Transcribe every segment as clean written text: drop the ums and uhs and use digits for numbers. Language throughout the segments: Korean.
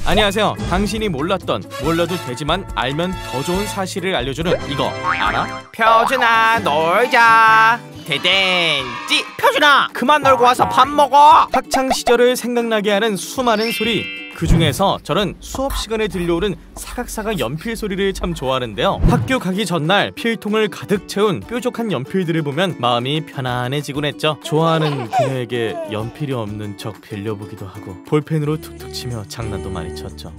안녕하세요. 당신이 몰랐던, 몰라도 되지만 알면 더 좋은 사실을 알려주는 이거 알아? 표준아 놀자. 대댄지. 표준아 그만 놀고 와서 밥 먹어. 학창 시절을 생각나게 하는 수많은 소리, 그 중에서 저는 수업 시간에 들려오는 사각사각 연필 소리를 참 좋아하는데요. 학교 가기 전날 필통을 가득 채운 뾰족한 연필들을 보면 마음이 편안해지곤 했죠. 좋아하는 그녀에게 연필이 없는 척 빌려보기도 하고 볼펜으로 툭툭 치며 장난도 많이 쳤죠.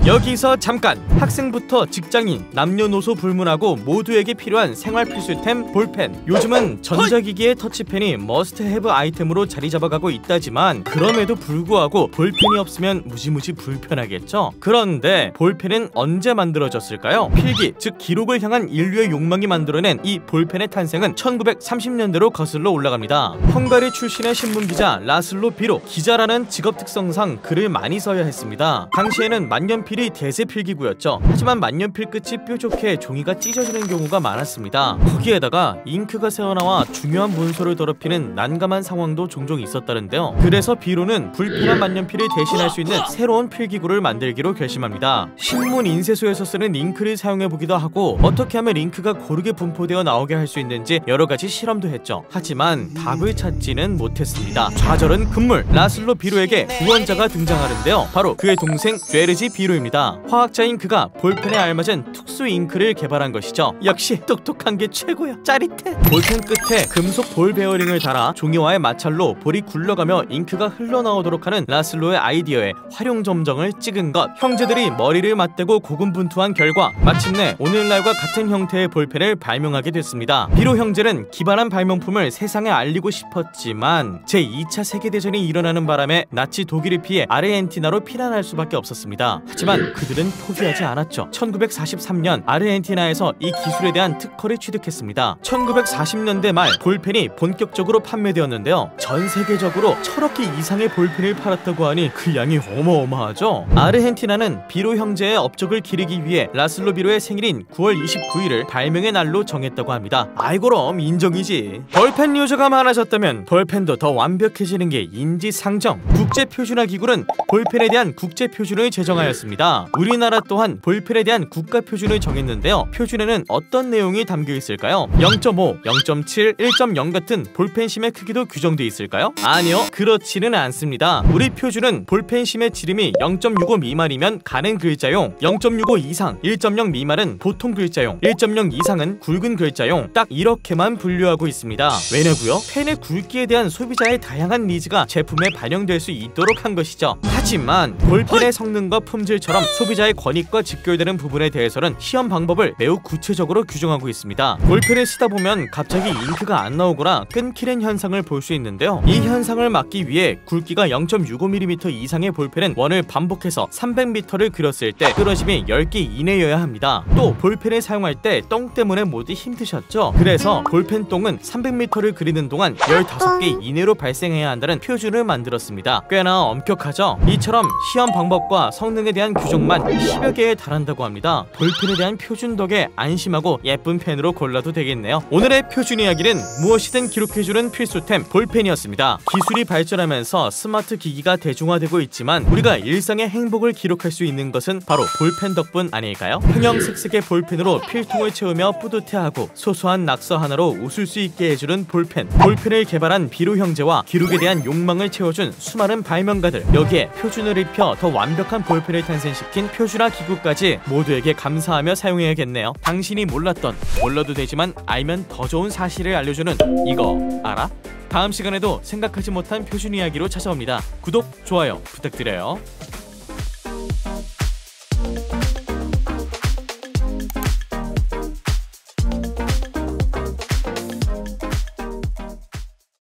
여기서 잠깐! 학생부터 직장인, 남녀노소 불문하고 모두에게 필요한 생활 필수템 볼펜. 요즘은 전자기기의 터치펜이 머스트 헤브 아이템으로 자리 잡아가고 있다지만 그럼에도 불구하고 볼펜이 없으면 무지무지 불편하겠죠. 그런데 볼펜은 언제 만들어졌을까요? 필기, 즉 기록을 향한 인류의 욕망이 만들어낸 이 볼펜의 탄생은 1930년대로 거슬러 올라갑니다. 헝가리 출신의 신문기자 라슬로 비로, 기자라는 직업 특성상 글을 많이 써야 했습니다. 당시에는 만년필이 대세 필기구였죠. 하지만 만년필 끝이 뾰족해 종이가 찢어지는 경우가 많았습니다. 거기에다가 잉크가 새어나와 중요한 문서를 더럽히는 난감한 상황도 종종 있었다는데요. 그래서 비로는 불편한 만년필을 대신할 수 있는 새로운 필기구를 만들기로 결심합니다. 신문 인쇄소에서 쓰는 잉크를 사용해보기도 하고 어떻게 하면 잉크가 고르게 분포되어 나오게 할 수 있는지 여러가지 실험도 했죠. 하지만 답을 찾지는 못했습니다. 좌절은 금물, 라슬로 비로에게 구원자가 등장하는데요. 바로 그의 동생 죄르지 비로입니다. 화학자인 그가 볼펜에 알맞은 특수 잉크를 개발한 것이죠. 역시 똑똑한 게 최고야. 짜릿해. 볼펜 끝에 금속 볼 베어링을 달아 종이와의 마찰로 볼이 굴러가며 잉크가 흘러나오도록 하는 라슬로의 아이디어에 활용점정을 찍은 것. 형제들이 머리를 맞대고 고군분투한 결과 마침내 오늘날과 같은 형태의 볼펜을 발명하게 됐습니다. 비로 형제는 기발한 발명품을 세상에 알리고 싶었지만 제2차 세계대전이 일어나는 바람에 나치 독일을 피해 아르헨티나로 피난할 수밖에 없었습니다. 하지만 그들은 포기하지 않았죠. 1943년 아르헨티나에서 이 기술에 대한 특허를 취득했습니다. 1940년대 말 볼펜이 본격적으로 판매되었는데요. 전 세계적으로 1000억 개 이상의 볼펜을 팔았다고 하니 그 양이 어마어마하죠. 아르헨티나는 비로 형제의 업적을 기리기 위해 라슬로 비로의 생일인 9월 29일을 발명의 날로 정했다고 합니다. 아이고럼 인정이지. 볼펜 유저가 많아졌다면 볼펜도 더 완벽해지는 게 인지상정. 국제표준화기구는 볼펜에 대한 국제표준을 제정하였습니다. 우리나라 또한 볼펜에 대한 국가표준을 정했는데요. 표준에는 어떤 내용이 담겨 있을까요? 0.5, 0.7, 1.0 같은 볼펜심의 크기도 규정돼 있을까요? 아니요, 그렇지는 않습니다. 우리 표준은 볼펜심의 지름이 0.65 미만이면 가는 글자용, 0.65 이상, 1.0 미만은 보통 글자용, 1.0 이상은 굵은 글자용, 딱 이렇게만 분류하고 있습니다. 왜냐고요? 펜의 굵기에 대한 소비자의 다양한 니즈가 제품에 반영될 수 있도록 한 것이죠. 하지만 볼펜의 성능과 품질처럼 소비자의 권익과 직결되는 부분에 대해서는 시험 방법을 매우 구체적으로 규정하고 있습니다. 볼펜을 쓰다 보면 갑자기 잉크가 안 나오거나 끊기는 현상을 볼 수 있는데요. 이 현상을 막기 위해 굵기가 0.65mm 이상의 볼펜은 원을 반복해서 300m를 그렸을 때 끊어짐이 10개 이내여야 합니다. 또 볼펜을 사용할 때 똥 때문에 모두 힘드셨죠? 그래서 볼펜 똥은 300m를 그리는 동안 15개 이내로 발생해야 한다는 표준을 만들었습니다. 꽤나 엄격하죠? 이처럼 시험 방법과 성능에 대한 규정만 10여 개에 달한다고 합니다. 볼펜에 대한 표준 덕에 안심하고 예쁜 펜으로 골라도 되겠네요. 오늘의 표준 이야기는 무엇이든 기록해주는 필수템 볼펜이었습니다. 기술이 발전하면서 스마트 기기가 대중화되고 있지만 우리가 일상의 행복을 기록할 수 있는 것은 바로 볼펜 덕분 아닐까요? 형형색색의 볼펜으로 필통을 채우며 뿌듯해하고 소소한 낙서 하나로 웃을 수 있게 해주는 볼펜. 볼펜을 개발한 비로 형제와 기록에 대한 욕망을 채워준 수많은 발명가들, 여기에 표준을 입혀 더 완벽한 볼펜을 탄생시킨 표준화 기구까지 모두에게 감사하며 사용해야겠네요. 당신이 몰랐던, 몰라도 되지만 알면 더 좋은 사실을 알려주는 이거 알아? 다음 시간에도 생각하지 못한 표준 이야기로 찾아옵니다. 구독, 좋아요 부탁드려요.